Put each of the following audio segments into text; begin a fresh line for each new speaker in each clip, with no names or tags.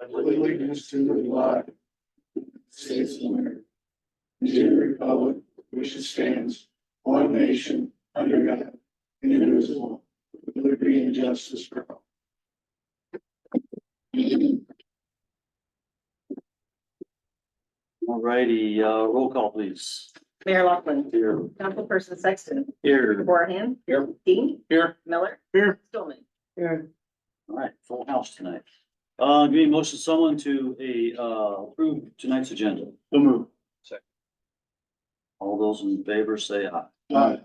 Allegiance to the flag, States of America, and to the republic which stands, one nation, under God, indivisible, with liberty and justice for all.
All righty, roll call, please.
Mayor Laughlin.
Here.
Councilperson Sexton.
Here.
Horahan.
Here.
Dean.
Here.
Miller.
Here.
Stillman.
All right, full house tonight. Give me a motion, someone to approve tonight's agenda.
So move.
Second. All those in favor say aye.
Aye.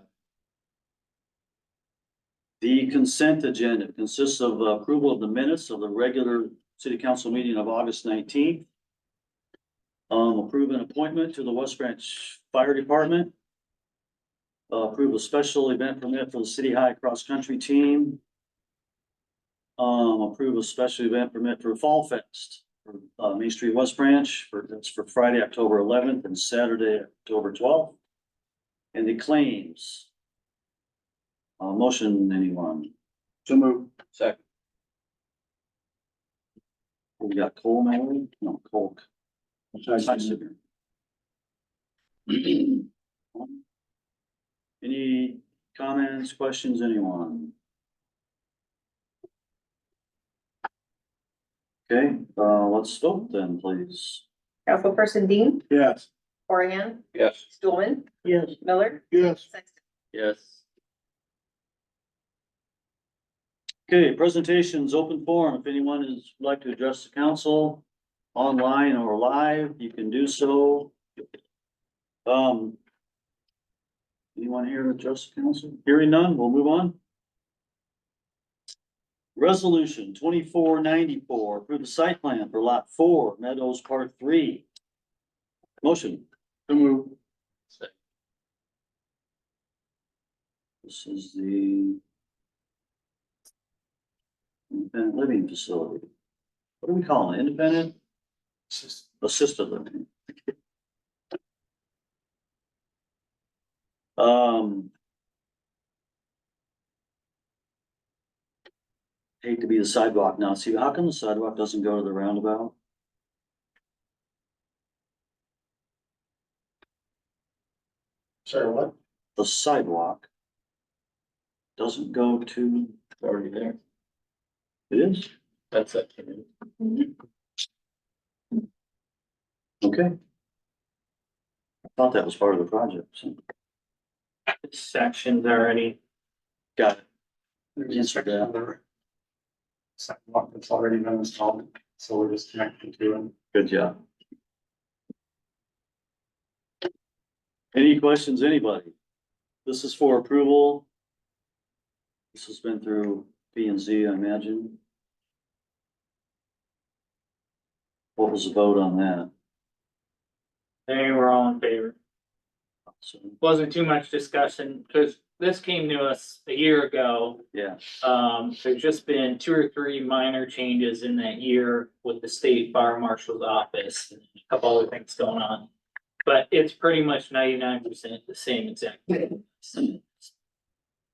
The consent agenda consists of approval of the minutes of the regular city council meeting of August 19th. Approve an appointment to the West Branch Fire Department. Approve a special event permit for the City High Cross Country Team. Approve a special event permit for Fall Fest for Main Street West Branch that's for Friday, October 11th and Saturday, October 12th. And the claims. Motion, anyone?
So move.
Second. We got Cole now? No, Cole. Any comments, questions, anyone? Okay, let's vote then, please.
Councilperson Dean.
Yes.
Horahan.
Yes.
Stillman.
Yes.
Miller.
Yes.
Sexton.
Yes. Okay, presentations, open forum. If anyone is would like to address the council online or live, you can do so. Anyone here to address the council? Hearing none, we'll move on. Resolution 2494, approve the site plan for lot 4, Meadows Part 3. Motion.
So move.
This is the independent living facility. What do we call it? Independent assisted living. Hate to be the sidewalk now. See, how come the sidewalk doesn't go to the roundabout?
Sorry, what?
The sidewalk doesn't go to.
It's already there.
It is?
That's it.
Okay. I thought that was part of the project. So.
Sections already.
Got it. Answered that.
Sidewalk that's already been installed, so we're just connecting to it.
Good job. Any questions, anybody? This is for approval. This has been through P and Z, I imagine. What was the vote on that?
They were all in favor.
So,
Wasn't too much discussion, because this came to us a year ago.
yeah,
There's just been 2 or 3 minor changes in that year with the state fire marshal's office and a couple other things going on. But it's pretty much 99% the same exact thing.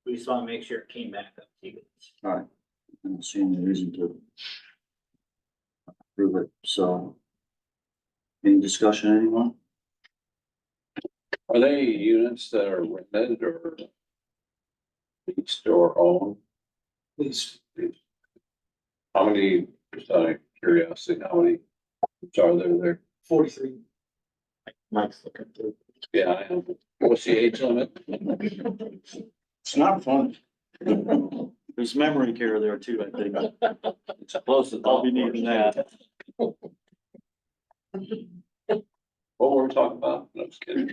We just want to make sure it came back up to you guys.
all right. I don't see any reason to approve it, so. Any discussion, anyone?
Are they units that are rented or leased or owned?
Least.
How many, just out of curiosity, how many are there?
43.
Mike's looking through.
Yeah, I am. What's the age limit?
It's not fun.
There's memory care there too, I think.
It's close to.
I'll be needing that.
What were we talking about? No, I'm just kidding.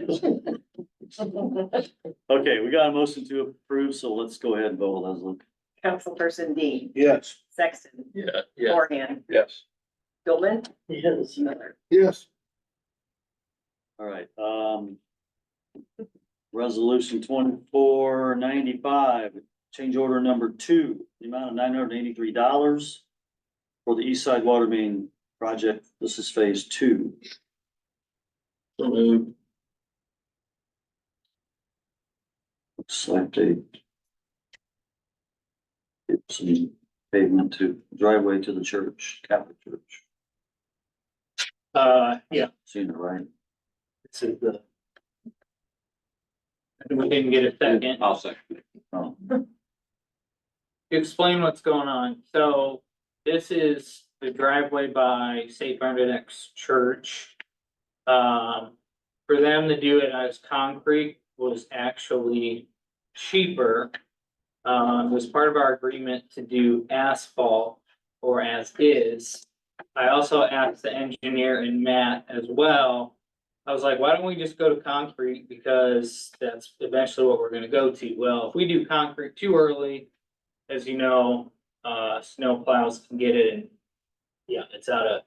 Okay, we got a motion to approve, so let's go ahead and vote, Leslie.
Councilperson Dean.
Yes.
Sexton.
Yeah,
Horahan.
Yes.
Stillman.
Yes.
Miller.
Yes.
All right, resolution 2495, change order number 2, the amount of $983 for the East Side Water Main project. This is phase 2. Looks like they get some pavement to driveway to the church, Catholic church.
Yeah,
Seen it right?
this is the. We didn't get a second.
I'll second.
Oh,
Explain what's going on. So this is the driveway by St. Bernadette's Church. For them to do it as concrete was actually cheaper. Was part of our agreement to do asphalt or as is. I also asked the engineer and Matt as well. I was like, why don't we just go to concrete? Because that's eventually what we're gonna go to. Well, if we do concrete too early, as you know, snow plows can get it and yeah, it's out of,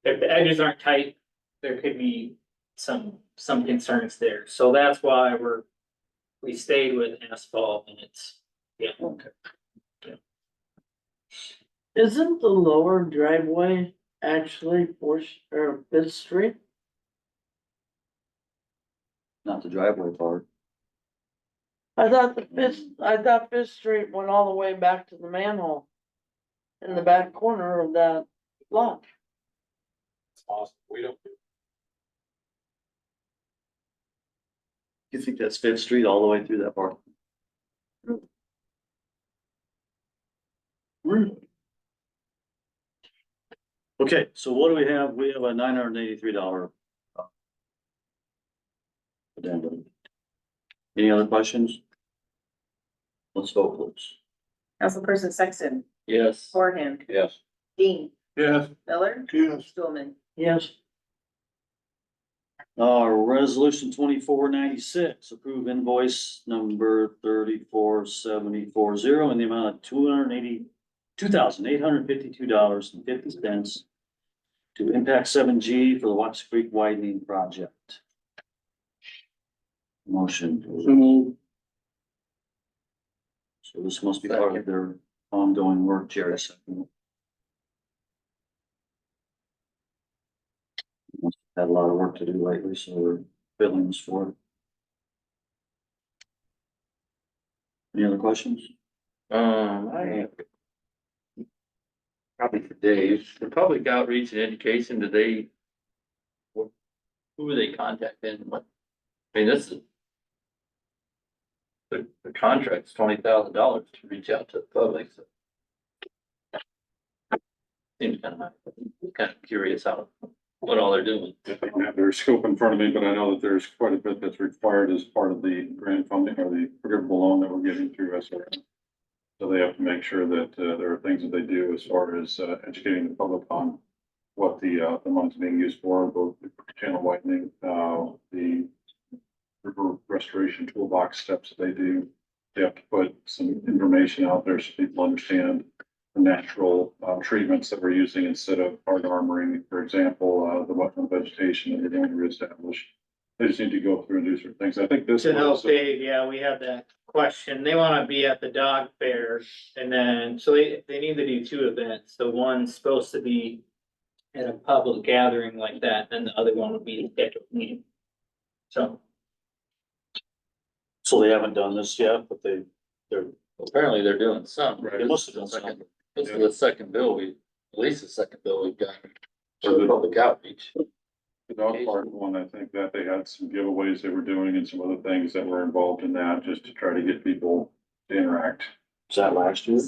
if the edges aren't tight, there could be some concerns there. So that's why we stayed with asphalt and it's, yeah.
okay.
Isn't the lower driveway actually Fourth or Fifth Street?
Not the driveway part.
I thought Fifth Street went all the way back to the manhole. In the back corner of that lot.
It's possible, we don't.
You think that's Fifth Street all the way through that part? Okay, so what do we have? We have a $983. Addendum. Any other questions? Let's vote, please.
Councilperson Sexton,
Yes.
Horahan,
Yes.
Dean,
Yes.
Miller,
Yes.
Stulman.
Yes,
Resolution 2496, approve invoice number 347040 in the amount of $282,852.50 to Impact 7G for the Watts Creek widening project. Motion.
So moved.
So this must be part of their ongoing work, Jerry. Second. Must have had a lot of work to do lately, so we're billing this for it. Any other questions?
I probably for Dave, the public outreach and education, do they? Who are they contacting? What? I mean, this is. The contract's $20,000 to reach out to the public, so. Seems kind of curious how, what all they're doing.
I don't have their scope in front of me, but I know that there's quite a bit that's required as part of the grant funding or the forgivable loan that we're getting through SRM. So they have to make sure that there are things that they do as far as educating the public on what the money's being used for, both the channel widening, the river restoration toolbox steps that they do. They have to put some information out there so people understand the natural treatments that we're using instead of hard armoring. For example, the wetland vegetation that they're going to reestablish. They just need to go through and do certain things. I think this
To help
was,
Dave, yeah, we had that question. They wanna be at the dog fair and then, so they need to do two events. The one's supposed to be at a public gathering like that, and the other one would be a scheduled meeting. So,
So they haven't done this yet, but they're,
Apparently they're doing some.
they must have done something.
This is the second bill at least the second bill we've done
So
for
the-
public outreach.
the dog park one. I think that they had some giveaways they were doing and some other things that were involved in that just to try to get people to interact.
Was that last year?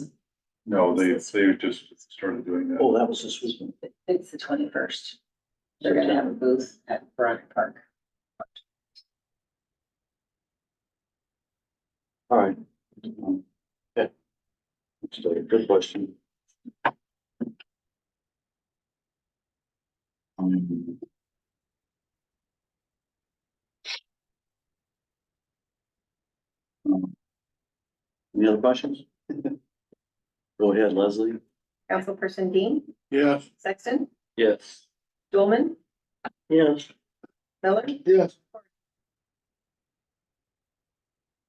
No, they just started doing that.
Oh, that was this week.
It's the 21st. They're gonna have a booth at Veronica Park.
All right. Okay. That's a good question. Um, Any other questions? Go ahead, Leslie.
Councilperson Dean,
Yes.
Sexton,
Yes.
Stulman,
yes,
Miller,
Yes.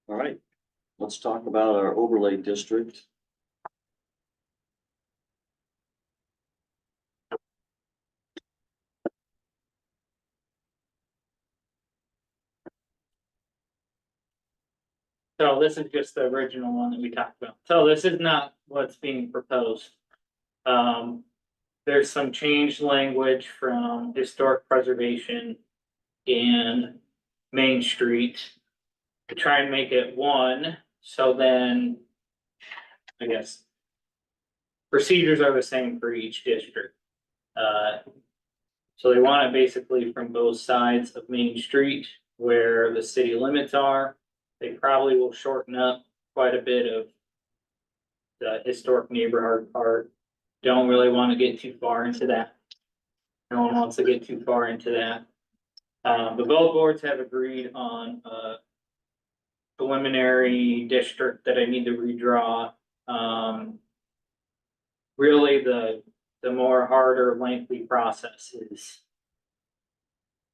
All right, let's talk about our overlay district.
So this is just the original one that we talked about. So this is not what's being proposed. There's some changed language from historic preservation and Main Street to try and make it one, so then I guess procedures are the same for each district. So they want it basically from both sides of Main Street where the city limits are. They probably will shorten up quite a bit of the historic neighborhood part. Don't really want to get too far into that. No one wants to get too far into that. But both boards have agreed on a preliminary district that I need to redraw. Really, the more harder lengthy process is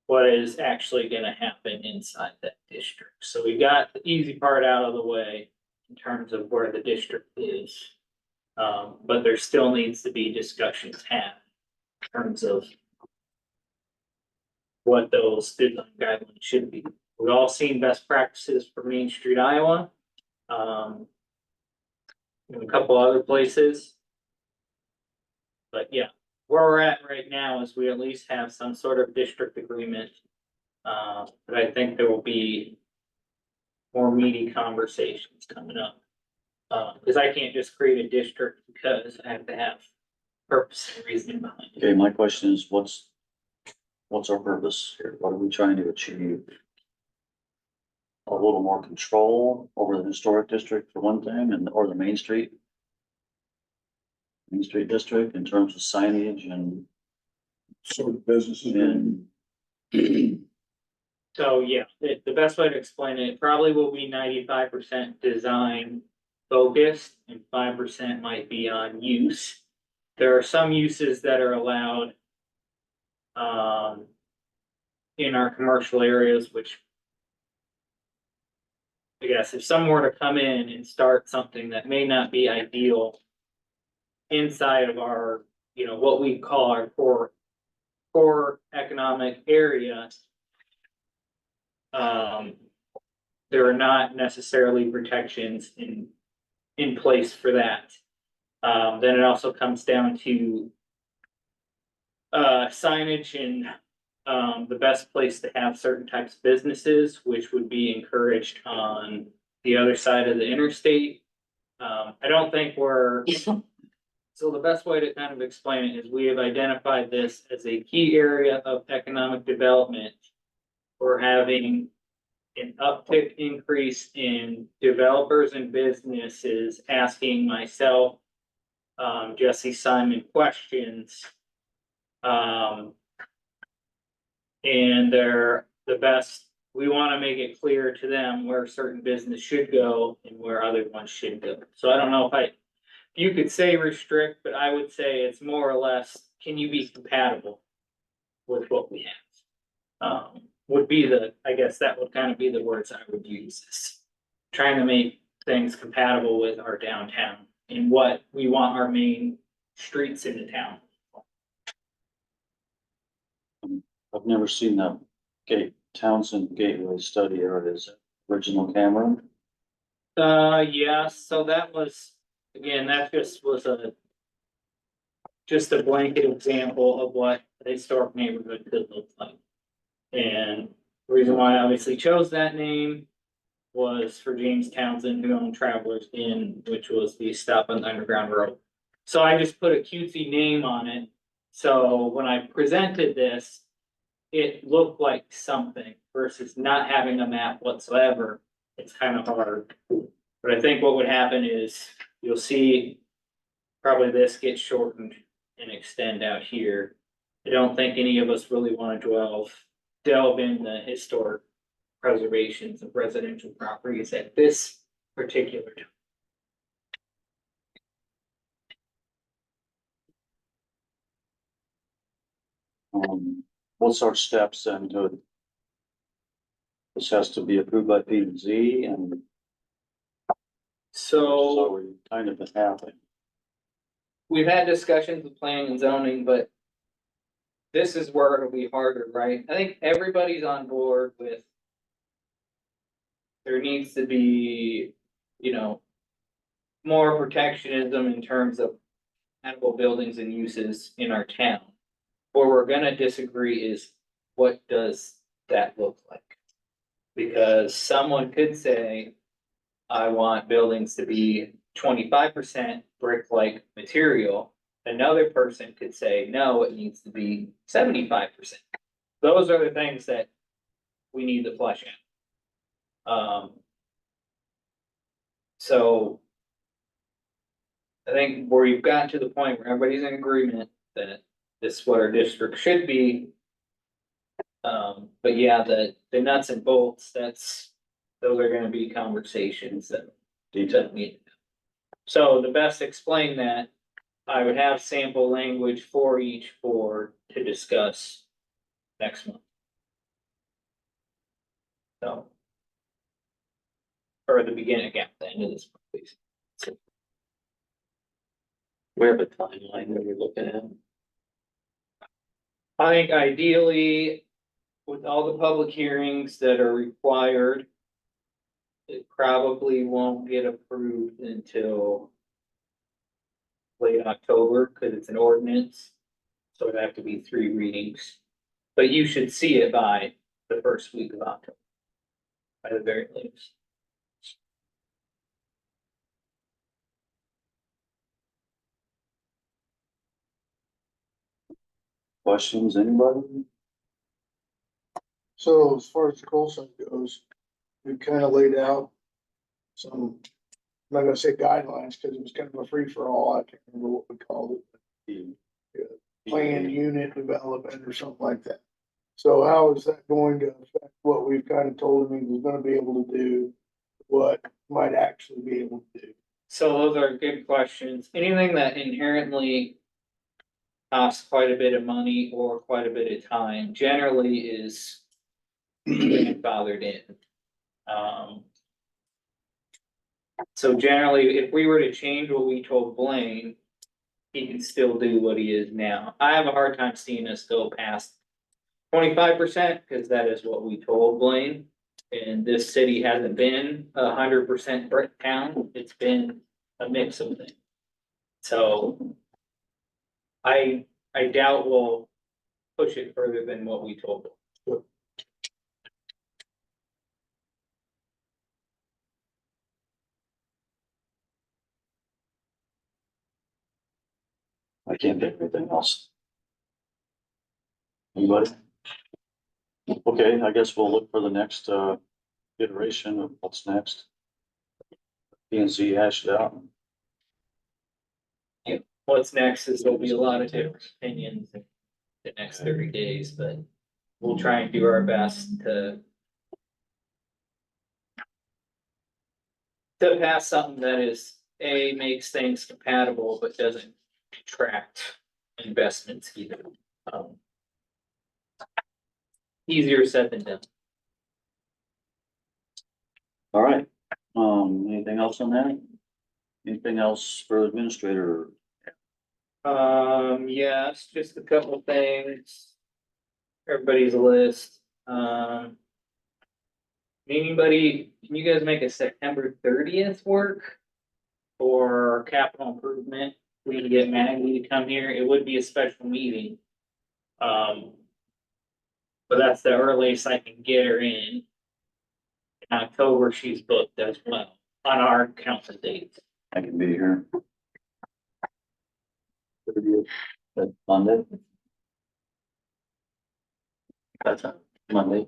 what is actually gonna happen inside that district. So we got the easy part out of the way in terms of where the district is. But there still needs to be discussions had in terms of what those design guidelines should be. We've all seen best practices for Main Street, Iowa. And a couple other places. But yeah, where we're at right now is we at least have some sort of district agreement. But I think there will be more meaty conversations coming up. Cause I can't just create a district because I have to have purpose and reason behind it.
Okay, my question is, what's our purpose here? What are we trying to achieve? A little more control over the historic district for one thing, or the Main Street district in terms of signage and,
Sort of businesses.
So yeah, the best way to explain it probably will be 95% design focused and 5% might be on use. There are some uses that are allowed in our commercial areas, which I guess if someone were to come in and start something that may not be ideal inside of our, what we call our core economic area, there are not necessarily protections in place for that. Then it also comes down to signage and the best place to have certain types of businesses, which would be encouraged on the other side of the interstate. I don't think so the best way to kind of explain it is we have identified this as a key area of economic development. We're having an uptick increase in developers and businesses asking myself, Jesse Simon questions. And they're the best, we want to make it clear to them where certain business should go and where other ones should go. So I don't know if you could say restrict, but I would say it's more or less, can you be compatible with what we have? Would be I guess that would kind of be the words I would use, is trying to make things compatible with our downtown and what we want our main streets in the town.
I've never seen that Townsend Gateway study areas, original camera.
Yeah, so that was, again, that just was just a blanket example of what a historic neighborhood could look like. And the reason why I obviously chose that name was for James Townsend, who owned Travelers Inn, which was the stop on the Underground Road. So I just put a cutesy name on it. So when I presented this, it looked like something versus not having a map whatsoever. It's kind of hard. But I think what would happen is you'll see probably this get shortened and extend out here. I don't think any of us really want to delve in the historic preservations of residential properties at this particular time.
What's our steps then to? This has to be approved by P and Z, and so we kind of been happening.
We've had discussions with planning and zoning, but this is where it'll be harder, right? I think everybody's on board with there needs to be, you know, more protectionism in terms of habitable buildings and uses in our town. Where we're gonna disagree is what does that look like? Because someone could say, I want buildings to be 25% brick-like material. Another person could say, no, it needs to be 75%. Those are the things that we need to flesh out. So I think where you've gotten to the point where everybody's in agreement that this is what our district should be. But yeah, the nuts and bolts, those are gonna be conversations that
Detail.
need. So to best explain that, I would have sample language for each board to discuss next month. So. Or the beginning, again, the end of this month, please.
We have a timeline that we're looking at.
I think ideally, with all the public hearings that are required. It probably won't get approved until. Late October, cause it's an ordinance. So it'd have to be 3 readings. But you should see it by the first week of October. By the very latest.
Questions, anybody?
So as far as the coal side goes, we kind of laid out some, I'm not gonna say guidelines, because it was kind of a free for all. I can't remember what we called it. Planned unit development or something like that. So how is that going to affect what we've kind of told him he was gonna be able to do? What might actually be able to do?
So those are good questions. Anything that inherently. Costs quite a bit of money or quite a bit of time generally is. Grandfathered in. So generally, if we were to change what we told Blaine. He can still do what he is now. I have a hard time seeing us go past 25%, because that is what we told Blaine. And this city hasn't been 100% brick town, it's been a mix of things. So. I doubt we'll push it further than what we told them.
I can't think of anything else. Anybody? Okay, I guess we'll look for the next iteration of what's next. PNC hash it out.
What's next is there'll be a lot of different opinions in the next 30 days, but we'll try and do our best to. To pass something that is, makes things compatible, but doesn't detract investments either. Easier said than done.
All right, anything else on that? Anything else for administrator?
Yes, just a couple of things. Everybody's list, anybody, can you guys make a September 30th work? For capital improvement, we need to get Maggie to come here, it would be a special meeting. But that's the earliest I can get her in. In October, she's booked as well, on our council dates.
I can be here. That Monday? That's a Monday.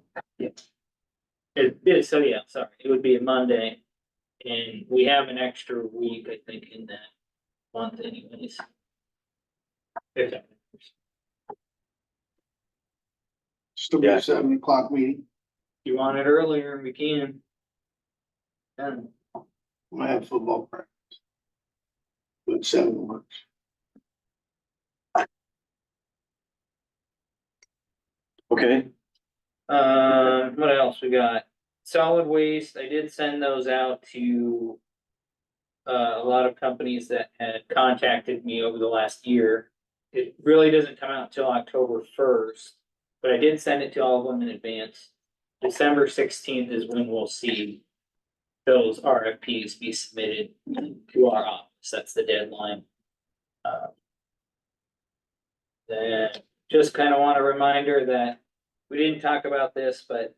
So yeah, sorry, it would be a Monday. And we have an extra week, I think, in that month anyways. If that matters.
Still be
Yeah.
a 7 o'clock meeting.
You want it earlier, we can.
I have football practice. But 7 works.
Okay,
What else we got? Solid waste, I did send those out to. A lot of companies that had contacted me over the last year. It really doesn't come out till October 1st, but I did send it to all of them in advance. December 16th is when we'll see those RFPs be submitted to our office. That's the deadline. Then just kind of want a reminder that we didn't talk about this, but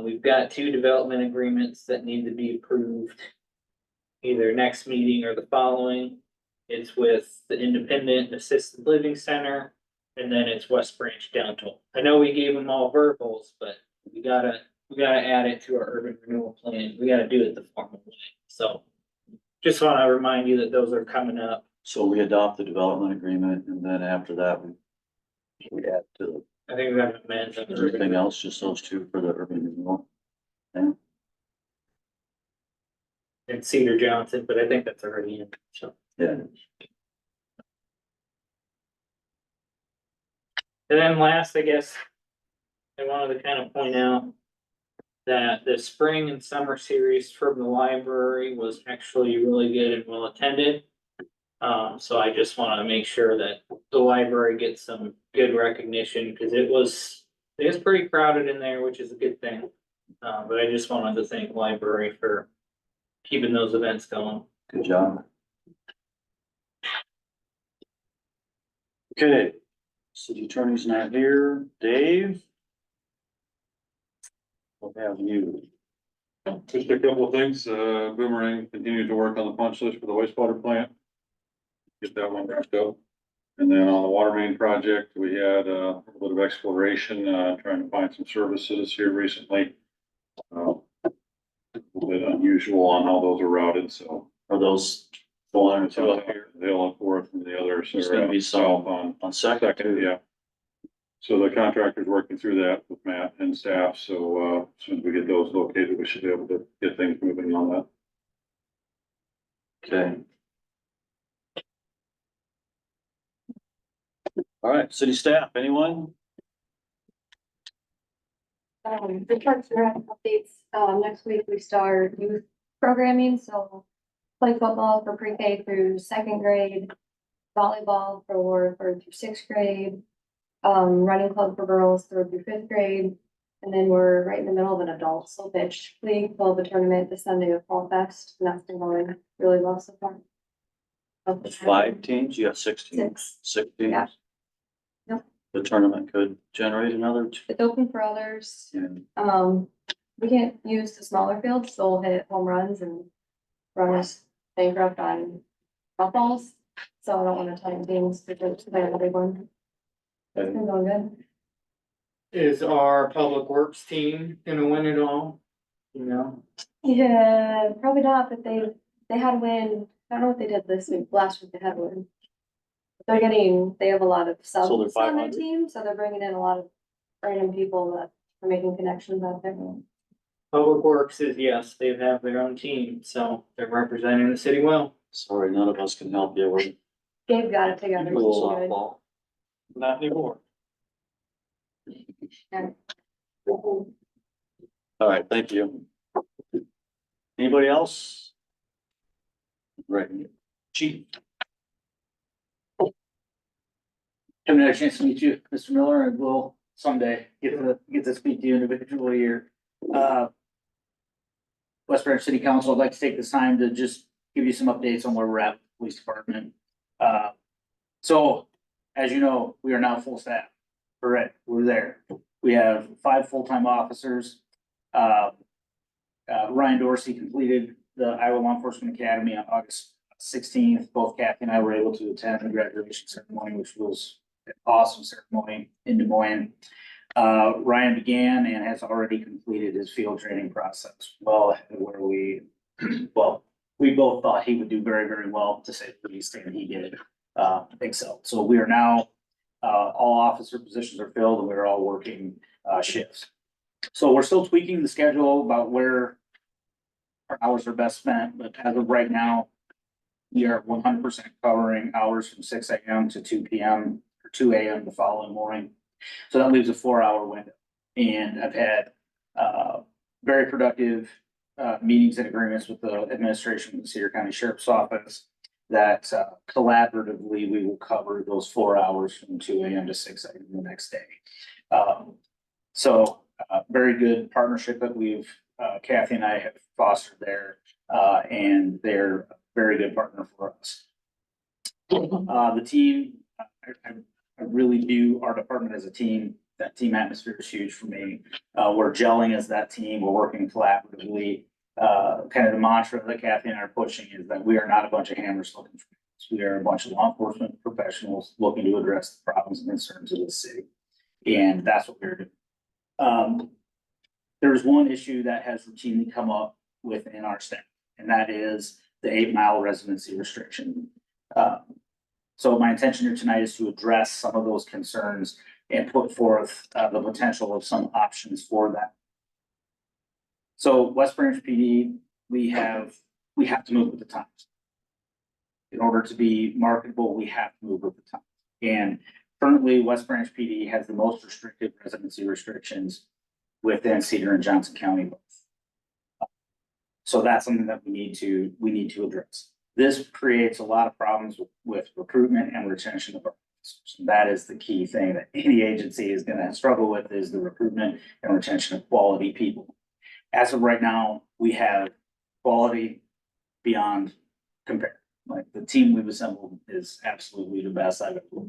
we've got 2 development agreements that need to be approved either next meeting or the following. It's with the Independent Assisted Living Center, and then it's West Branch Dental. I know we gave them all verbals, but we gotta add it to our urban renewal plan. We gotta do it the formal way. So just want to remind you that those are coming up.
So we adopt the development agreement and then after that, we add to
I think we got to amend
everything else, just those 2 for the urban renewal. Yeah,
and Cedar Johnson, but I think that's already in, so.
yeah.
And then last, I guess, I wanted to kind of point out that the spring and summer series from the library was actually really good and well attended. So I just want to make sure that the library gets some good recognition because it was pretty crowded in there, which is a good thing. But I just wanted to thank the library for keeping those events going.
Good job. Okay, city attorney's not here. Dave? We'll have you.
Just a couple of things, Boomerang continued to work on the punch list for the wastewater plant. Get that one wrapped up. And then on the water main project, we had a little bit of exploration, trying to find some services here recently. A little bit unusual on how those are routed, so.
Are those going
Two
to
up here, the hill and fourth, and the others
There's
are
gonna be
south
some
on
on second?
second, yeah. So the contractor's working through that with Matt and staff, so, as soon as we get those located, we should be able to get things moving on that.
Okay. All right, city staff, anyone?
The Parks and Rec updates, next week we start youth programming, so play football for pre-K through 2nd grade, volleyball for 3rd through 6th grade, running club for girls 3rd through 5th grade, and then we're right in the middle of an adult slow pitch league, we'll have a tournament this Sunday with Fall Fest, and that's been going really well so far.
It's 5 teams, you have 6 teams,
6.
6 teams?
Yeah. Yep.
The tournament could generate another two.
It's open for others.
Yeah.
We can't use the smaller fields, so we'll hit home runs and run us bankrupt on golf balls. So I don't want to time teams to play a big one. It's been going good.
Is our public works team gonna win it all? You know,
Yeah, probably not, but they had a win. I don't know what they did this week. Last week they had a win. They have a lot of
So they're
subs on their
500?
team, so they're bringing in a lot of random people that are making connections out there.
Public Works is, yes, they have their own team, so they're representing the city well.
Sorry, none of us can help you. We're
Gabe got it together.
cool
She's good.
softball. Not anymore. All right, thank you. Anybody else? Right, chief.
Haven't had a chance to meet you, Mr. Miller, and will someday get to speak to you individually here. West Branch City Council, I'd like to take this time to just give you some updates on where we're at with the police department. So, as you know, we are now full staff. Correct, we're there. We have 5 full-time officers. Ryan Dorsey completed the Iowa Law Enforcement Academy on August 16th. Both Kathy and I were able to attend the graduation ceremony, which was an awesome ceremony in Des Moines. Ryan began and has already completed his field training process well ahead of where we both thought he would do very, very well, to say the least, and he did excel. So we are now, all officer positions are filled and we're all working shifts. So we're still tweaking the schedule about where our hours are best spent, but as of right now, we are 100% covering hours from 6 a.m. to 2 p.m. or 2 a.m. the following morning. So that leaves a 4-hour window. And I've had very productive meetings and agreements with the administration of the Cedar County Sheriff's Office that collaboratively we will cover those 4 hours from 2 a.m. to 6 a.m. the next day. So very good partnership that we've Kathy and I have fostered there, and they're a very good partner for us. The team, I really view our department as a team. That team atmosphere is huge for me. We're gelling as that team. We're working collaboratively. Kind of the mantra that Kathy and I are pushing is that we are not a bunch of hammers looking for nails. We are a bunch of law enforcement professionals looking to address the problems and concerns of the city. And that's what we're doing. There's one issue that has routinely come up within our staff, and that is the 8-mile residency restriction. So my intention here tonight is to address some of those concerns and put forth the potential of some options for that. So West Branch PD, we have to move with the times. In order to be marketable, we have to move with the times. And currently, West Branch PD has the most restrictive residency restrictions within Cedar and Johnson County both. So that's something that we need to address. This creates a lot of problems with recruitment and retention of our officers. That is the key thing that any agency is gonna struggle with, is the recruitment and retention of quality people. As of right now, we have quality beyond compare. Like, the team we've assembled is absolutely the best I've ever.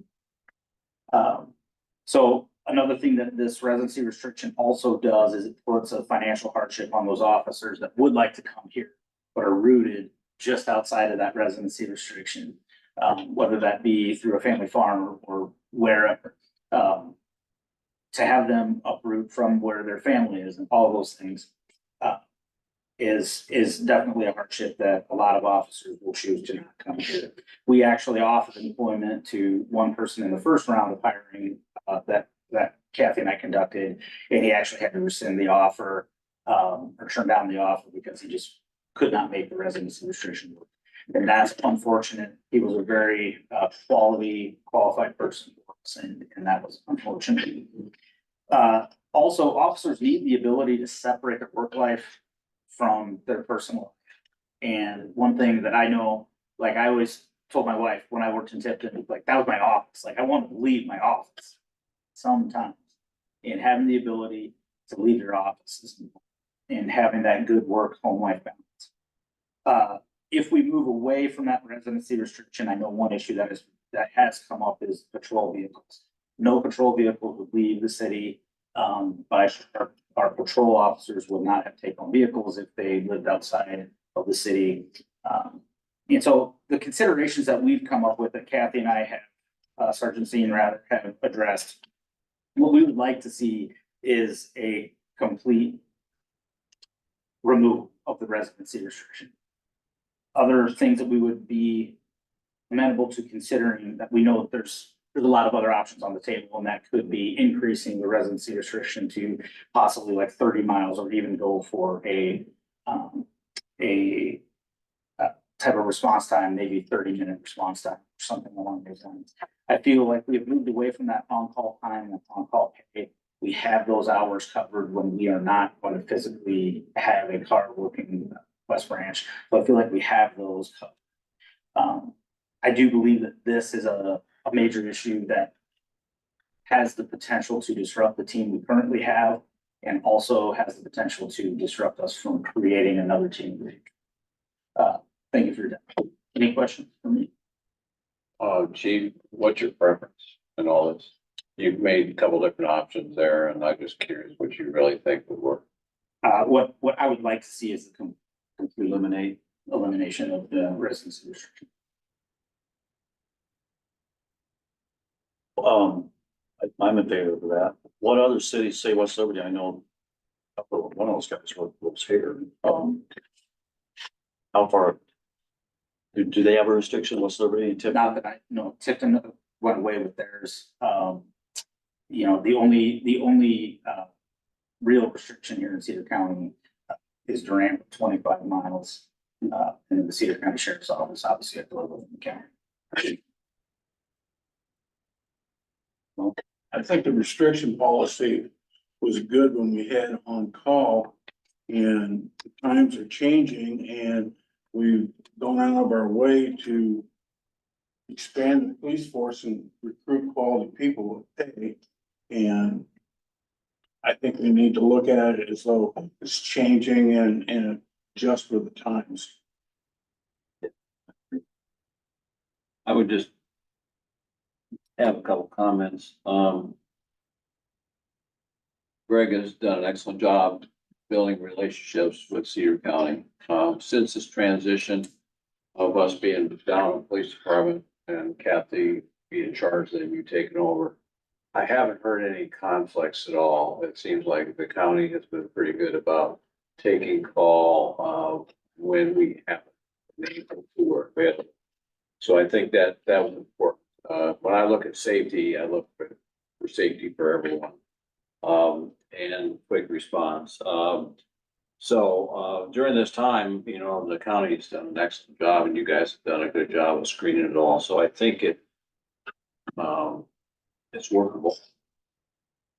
So another thing that this residency restriction also does is it puts a financial hardship on those officers that would like to come here, but are rooted just outside of that residency restriction, whether that be through a family farm or wherever. To have them uproot from where their family is and all of those things is definitely a hardship that a lot of officers will choose to not come here. We actually offered employment to one person in the first round of hiring that Kathy and I conducted, and he actually had to rescind the offer or turn down the offer because he just could not make the residency restriction work. And that's unfortunate. He was a very qualified person for us, and that was unfortunate. Also, officers need the ability to separate their work life from their personal life. And one thing that I know, like, I always told my wife when I worked in Tipton, like, that was my office. Like, I wanted to leave my office sometimes. And having the ability to leave your office and having that good work-home life balance. If we move away from that residency restriction, I know one issue that has come up is patrol vehicles. No patrol vehicle would leave the city. But our patrol officers would not have take-home vehicles if they lived outside of the city. And so the considerations that we've come up with, that Kathy and I have, Sergeant Steen rather, have addressed, what we would like to see is a complete removal of the residency restriction. Other things that we would be amenable to considering, that we know that there's a lot of other options on the table, and that could be increasing the residency restriction to possibly like 30 miles, or even go for a type of response time, maybe 30-minute response time, or something along those lines. I feel like we have moved away from that on-call time and on-call pay. We have those hours covered when we are not going to physically have a car working West Branch. So I feel like we have those covered. I do believe that this is a major issue that has the potential to disrupt the team we currently have, and also has the potential to disrupt us from creating another team. Thank you for your time. Any questions for me?
Chief, what's your preference in all this? You've made a couple different options there, and I'm just curious what you really think would work.
What I would like to see is the complete elimination of the residency restriction.
I'm in favor of that. What other cities, say West Liberty, I know one of those guys lives here. How far? Do they have a restriction, West Liberty and Tipton?
Not that I know, Tipton went away with theirs. You know, the only real restriction here in Cedar County is Durant, 25 miles. And the Cedar County Sheriff's Office, obviously, at the level of the county.
I think the restriction policy was good when we had on call, and the times are changing, and we've gone out of our way to expand the police force and recruit quality people with pay. And I think we need to look at it as though it's changing and adjust with the times.
I would just have a couple comments. Greg has done an excellent job building relationships with Cedar County. Since this transition of us being down in the police department and Kathy being in charge, then you taking over. I haven't heard any conflicts at all. It seems like the county has been pretty good about taking call, when we have people who are available. So I think that was important. When I look at safety, I look for safety for everyone. And quick response. So during this time, you know, the county's done an excellent job and you guys have done a good job of screening it all. So I think it's workable.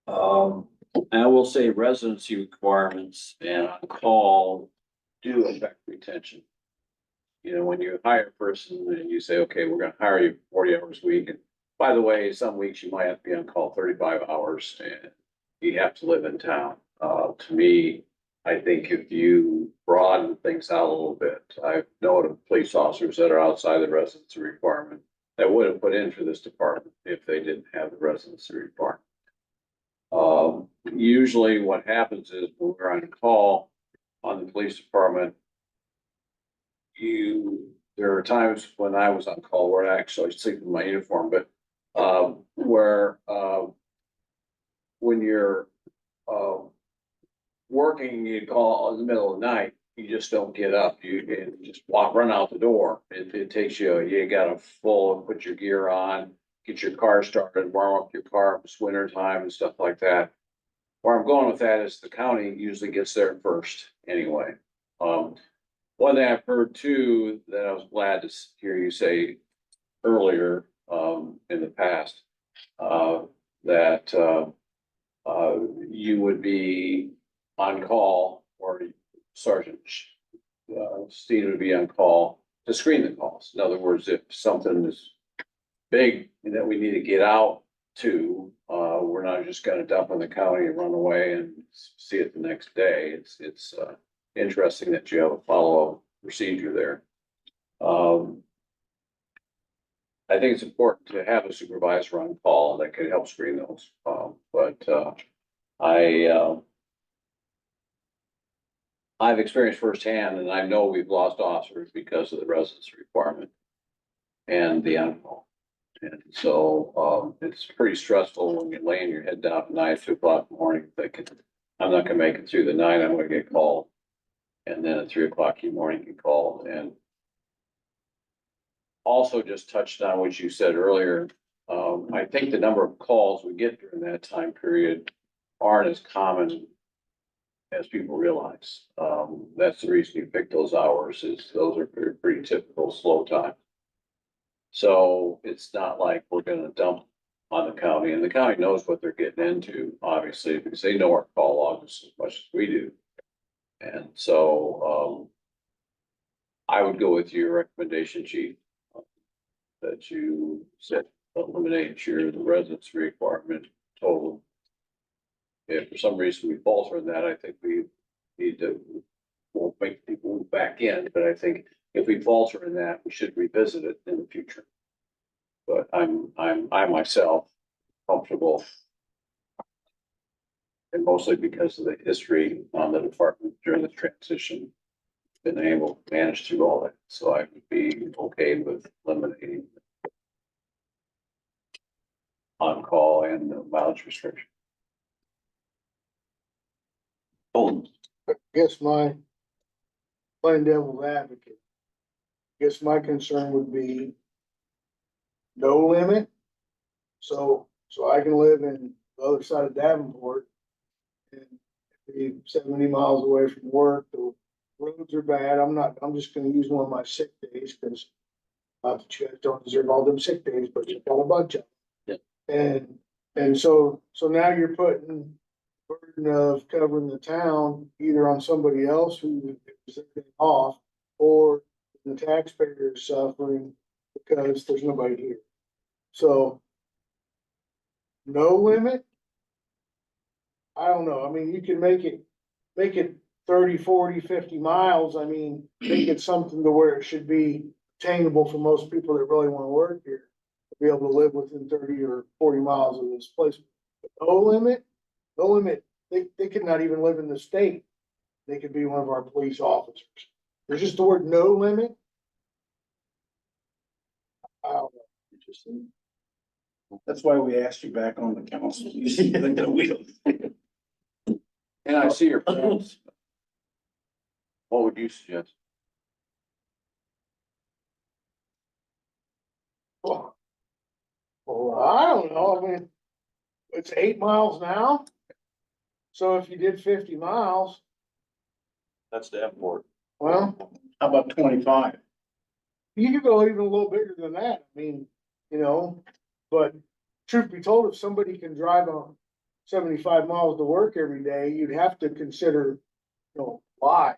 And I will say residency requirements and on call do affect retention. You know, when you hire a person and you say, okay, we're gonna hire you 40 hours a week. And by the way, some weeks you might have to be on call 35 hours and you have to live in town. To me, I think if you broaden things out a little bit, I've known of police officers that are outside the residency requirement that would have put in for this department if they didn't have the residency requirement. Usually what happens is when we're on call on the police department, there are times when I was on call where I actually sleep in my uniform, but when you're working, you call in the middle of the night, you just don't get up. You just run out the door. It takes you gotta put your gear on, get your car started, warm up your car. It's winter time and stuff like that. Where I'm going with that is the county usually gets there first anyway. One thing I've heard too, that I was glad to hear you say earlier, in the past, that you would be on call, or Sergeant Steve would be on call to screen the calls. In other words, if something is big that we need to get out to, we're not just gonna dump on the county and run away and see it the next day. It's interesting that you have a follow-up procedure there. I think it's important to have a supervisor on call that can help screen those. I've experienced firsthand, and I know we've lost officers because of the residency requirement and the on-call. And so, it's pretty stressful when you're laying your head down at night, 2 o'clock in the morning, thinking, I'm not gonna make it through the night, I'm gonna get called. And then at 3 o'clock in the morning, you called. And also just touched on what you said earlier. I think the number of calls we get during that time period aren't as common as people realize. That's the reason you pick those hours, is those are pretty typical slow time. So it's not like we're gonna dump on the county, and the county knows what they're getting into, obviously, because they know our call logs as much as we do. And so, I would go with your recommendation, chief, that you said eliminate your residency requirement total. If for some reason we falter in that, I think we need to, won't make people move back in, but I think if we falter in that, we should revisit it in the future. But I myself comfortable. And mostly because of the history on the department during the transition, been able to manage through all that, so I would be okay with eliminating on-call and the mileage restriction.
Oh,
I guess my plain devil's advocate. Guess my concern would be no limit. So I can live in the other side of Davenport and be 70 miles away from work. The roads are bad. I'm just gonna use one of my sick days because not that you guys don't deserve all them sick days, but you've got a bunch of them.
Yeah.
And so now you're putting burden of covering the town either on somebody else who is off, or the taxpayer is suffering because there's nobody here. So no limit I don't know, I mean, you can make it 30, 40, 50 miles, I mean, make it something to where it should be attainable for most people that really wanna work here. To be able to live within 30 or 40 miles of this place. No limit, no limit, they could not even live in the state. They could be one of our police officers. There's just the word no limit. I don't know.
Interesting.
That's why we asked you back on the council. You see the wheels.
And I see your points. What would you suggest?
Well, I don't know, I mean, it's 8 miles now. So if you did 50 miles,
That's Davenport.
well,
How about 25?
you could go even a little bigger than that, I mean, you know, but truth be told, if somebody can drive on 75 miles to work every day, you'd have to consider, why?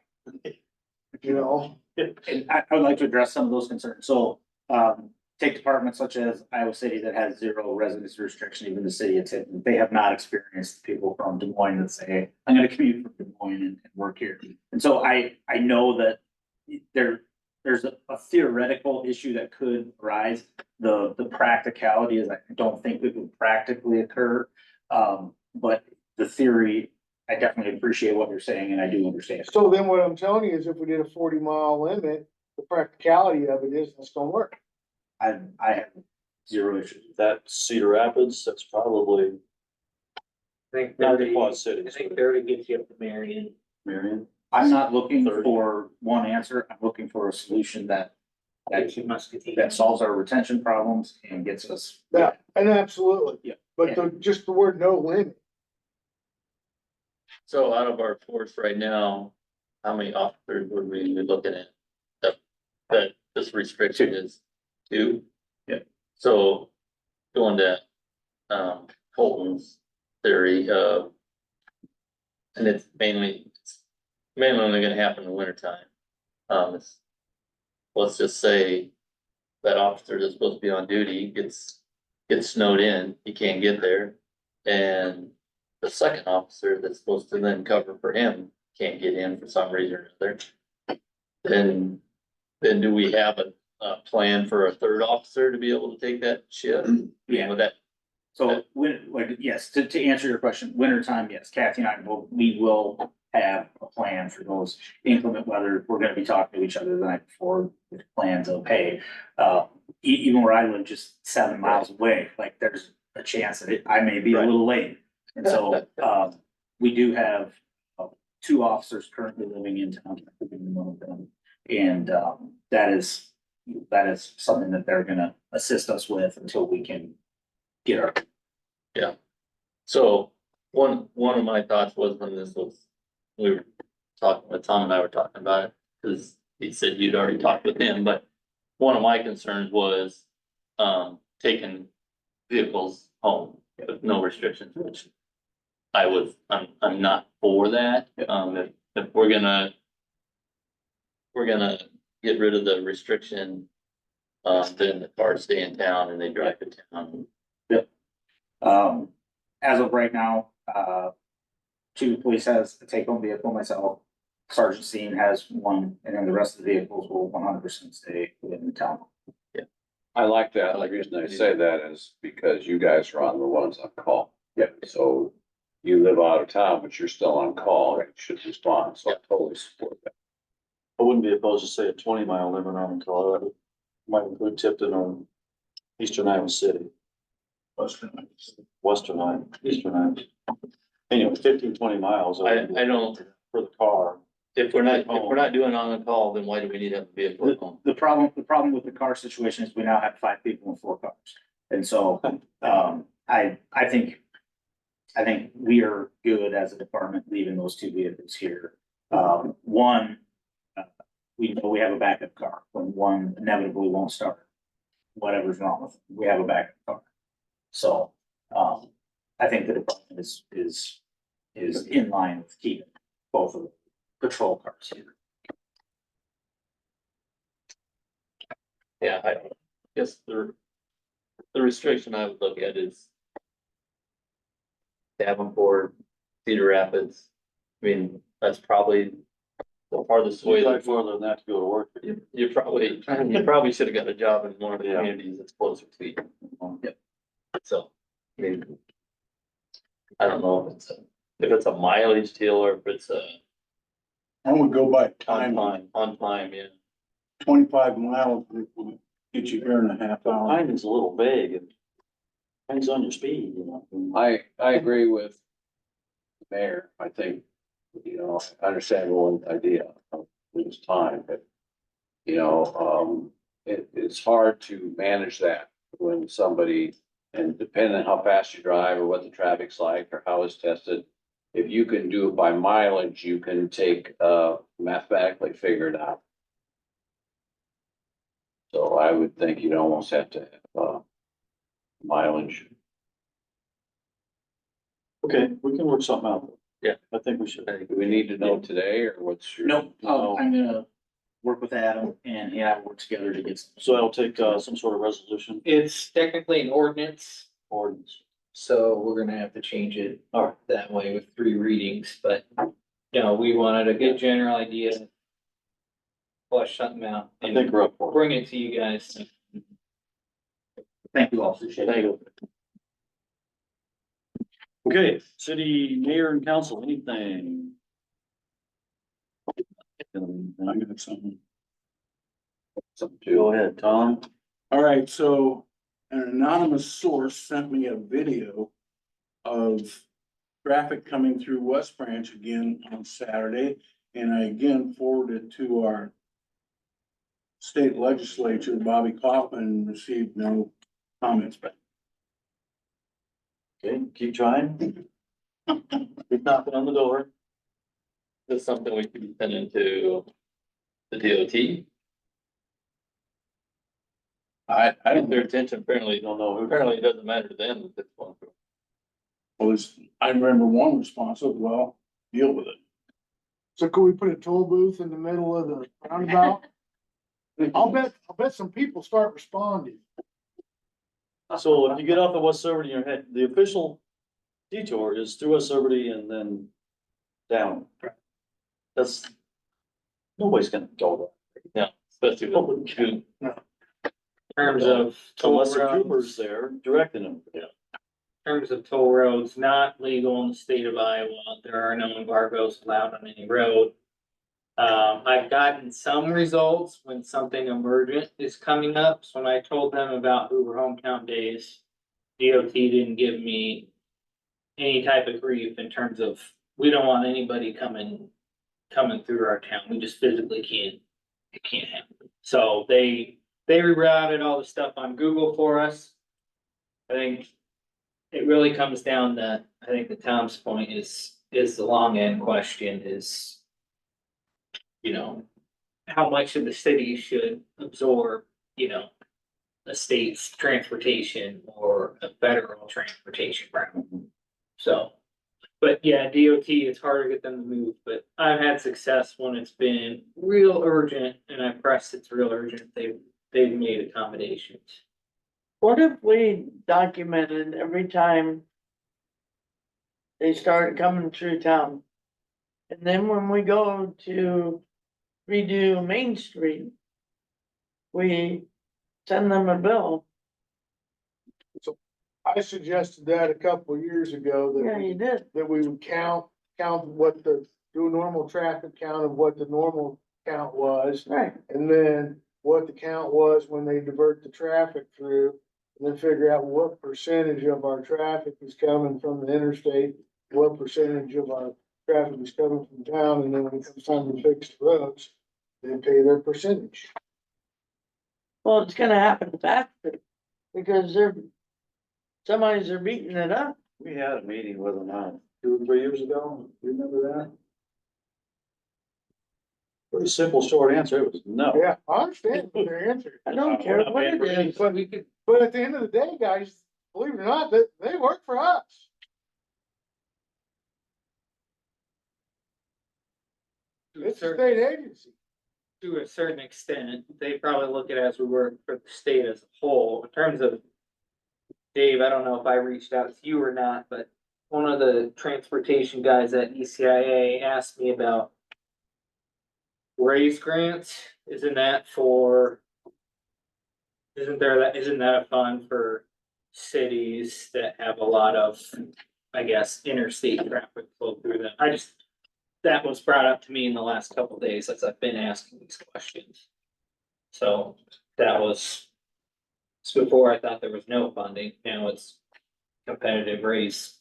You know,
And I would like to address some of those concerns. So, take departments such as Iowa City that has 0 residency restriction, even the city of Tiverton, they have not experienced people from Des Moines that say, I'm gonna commute from Des Moines and work here. And so I know that there's a theoretical issue that could arise. The practicality is I don't think it would practically occur. But the theory, I definitely appreciate what you're saying and I do understand.
so then what I'm telling you is if we did a 40-mile limit, the practicality of it is it's gonna work.
I have 0 issues.
That Cedar Rapids, that's probably
I think
not the
30,
Quad
I
Cities,
think 30 gets you up to Marion.
Marion.
I'm not looking
30.
for one answer. I'm looking for a solution that
Gets you Muscatine.
that solves our retention problems and gets us.
Yeah, and absolutely.
Yeah.
But just the word no limit,
So out of our force right now, how many officers would we be looking at? That this restriction is 2?
Yeah.
So going to, Colton's theory of, and it's mainly only gonna happen in the wintertime. Let's just say that officer that's supposed to be on duty gets snowed in, he can't get there. And the second officer that's supposed to then cover for him can't get in for some reason or another. Then do we have a plan for a third officer to be able to take that shift?
Yeah.
With that,
So yes, to answer your question, wintertime, yes, Kathy and I we will have a plan for those inclement weather. We're gonna be talking to each other the night before with plans of, hey, even where I live just 7 miles away, like there's a chance that I may be a
Right.
little late. And so, we do have 2 officers currently living in town, including one of them. And, that is something that they're gonna assist us with until we can get our.
so one of my thoughts was when we were talking, Tom and I were talking about it, because he said you'd already talked with him, but one of my concerns was, taking vehicles home with no restrictions, which I'm not for that. If we're gonna get rid of the restriction, then the cars stay in town and they drive to town.
As of right now, Chief of Police has a take-home vehicle, myself. Sergeant Steen has one, and then the rest of the vehicles will 100% stay within the town.
I like that. The reason I say that is because you guys are on the ones on call.
Yep.
So you live out of town, but you're still on call, and you should respond, so I totally support that.
I wouldn't be opposed to say a 20-mile limit on Colorado. Might include Tipton or eastern Iowa City. Western Iowa, eastern Iowa. Anyway, 15, 20 miles.
I don't,
For the car.
if we're not doing on the call, then why do we need to have a vehicle at home?
The problem with the car situation is we now have 5 people in 4 cars. And so, I think we are good as a department leaving those 2 vehicles here. One, we know we have a backup car when one inevitably won't start. Whatever's wrong with it, we have a backup car. So, I think the department is in line with keeping both of the patrol cars here.
Yeah, I guess the restriction I would look at is Davenport, Cedar Rapids. I mean, that's probably the farthest away.
You drive farther than that to go to work.
You probably should have got a job in one of the
Yeah.
communities that's closer to you. Yep. So, I mean. I don't know if it's a mileage deal or if it's a
I would go by
on
time,
time, yeah.
25 miles would get you here in a half hour.
Time is a little vague and depends on your speed, you know.
I agree with the mayor. I think, I understand one idea of lose time, but it's hard to manage that when somebody, and depending on how fast you drive or what the traffic's like or how it's tested, if you can do it by mileage, you can mathematically figure it out. So I would think you'd almost have to have, mileage.
Okay, we can work something out.
Yeah.
I think we should.
Do we need to know today or what's your?
Nope,
No.
I'm gonna work with Adam and he and I will work together to get some.
So that'll take, some sort of resolution
It's technically an ordinance,
ordinance.
so we're gonna have to change it
All right.
that way with 3 readings, but, we wanted a good general idea. Flush something out
I think
and
we're up for it.
bring it to you guys.
Thank you all, appreciate
Thank
it.
you. Okay, city mayor and council, anything?
I got something.
Something
Go
to,
ahead, Tom.
All right, so an anonymous source sent me a video of traffic coming through West Branch again on Saturday. And I again forwarded to our state legislature, Bobby Kaufman, received no comments back.
Okay, keep trying. Keep knocking on the door.
Is this something we could be sending to the DOT?
I
I
don't
think their attention apparently,
Don't know who.
apparently it doesn't matter to them if it's one.
was, I remember one response was, well, deal with it.
So could we put a toll booth in the middle of the roundabout? I'll bet some people start responding.
So if you get off of West Liberty in your head, the official detour is through West Liberty and then down. That's, nobody's gonna go
Yeah, especially with June.
In terms of
there,
toll
unless the
roads,
troopers there directing them.
in terms of toll roads, not legal in the state of Iowa. There are no embargoes allowed on any road. I've gotten some results when something emergent is coming up. So when I told them about Hoover Hometown Days, DOT didn't give me any type of grief in terms of, we don't want anybody coming through our town. We just physically can't, it can't happen. So they rerouted all the stuff on Google for us. I think it really comes down to, I think the Tom's point is the long end question is, how much of the city should absorb, a state's transportation or a federal transportation route. So, but yeah, DOT, it's hard to get them to move, but I've had success when it's been real urgent and I pressed it's real urgent. They've made accommodations.
What if we documented every time they started coming through town? And then when we go to redo Main Street, we send them a bill.
I suggested that a couple of years ago
Yeah, you did.
that we would count what do a normal traffic count of what the normal count was.
Right.
And then what the count was when they divert the traffic through. And then figure out what percentage of our traffic is coming from the interstate, what percentage of our traffic is coming from town, and then when it comes time to fix the roads, they pay their percentage.
Well, it's gonna happen faster because somebody's are beating it up.
We had a meeting with them, 2 or 3 years ago. You remember that? Pretty simple, short answer. It was no.
Yeah, I understand what their answer.
I don't care what it is.
But but at the end of the day, guys, believe it or not, they work for us. It's a state agency.
To a certain extent, they probably look at it as we work for the state as a whole. In terms of Dave, I don't know if I reached out to you or not, but one of the transportation guys at ECIA asked me about raise grants. Isn't that a fund for cities that have a lot of, I guess, interstate traffic flow through them? That was brought up to me in the last couple of days as I've been asking these questions. So it's before I thought there was no funding, now it's competitive race.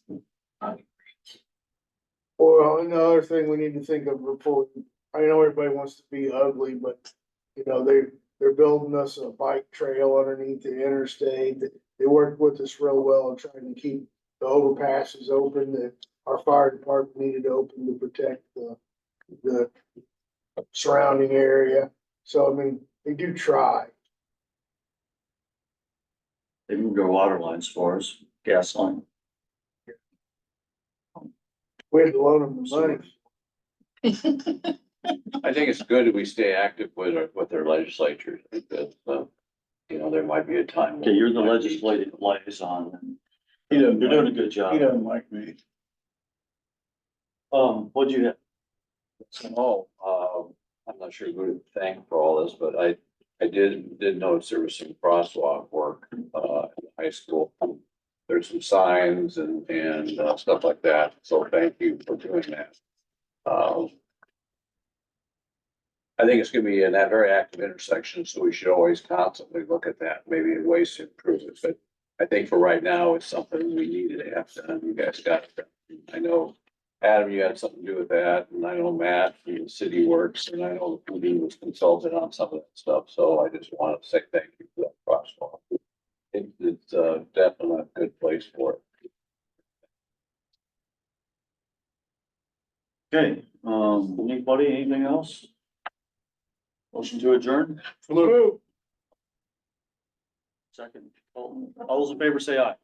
Well, another thing we need to think of before, I know everybody wants to be ugly, but, you know, they're building us a bike trail underneath the interstate. They worked with us real well in trying to keep the overpasses open that our fire department needed open to protect the surrounding area. So, I mean, they do try.
They moved our water lines for us, gas line.
We had to loan them the money.
I think it's good that we stay active with their legislatures, because, you know, there might be a time.
Okay, you're the legislative liaison.
He doesn't
You're doing a
like,
good job.
he doesn't like me.
What'd you have?
I'm not sure who to thank for all this, but I did notice there was some crosswalk work, in high school. There's some signs and stuff like that, so thank you for doing that. I think it's gonna be in that very active intersection, so we should always constantly look at that, maybe in ways to improve it, but I think for right now, it's something we needed to have done. You guys got it done. I know, Adam, you had something to do with that, and I know Matt from the city works, and I know Lee was consulted on some of that stuff, so I just wanted to say thank you for that crosswalk. It's definitely a good place for it.
Okay, anybody, anything else? Motion to adjourn?
Move.
Second, all those in favor say aye.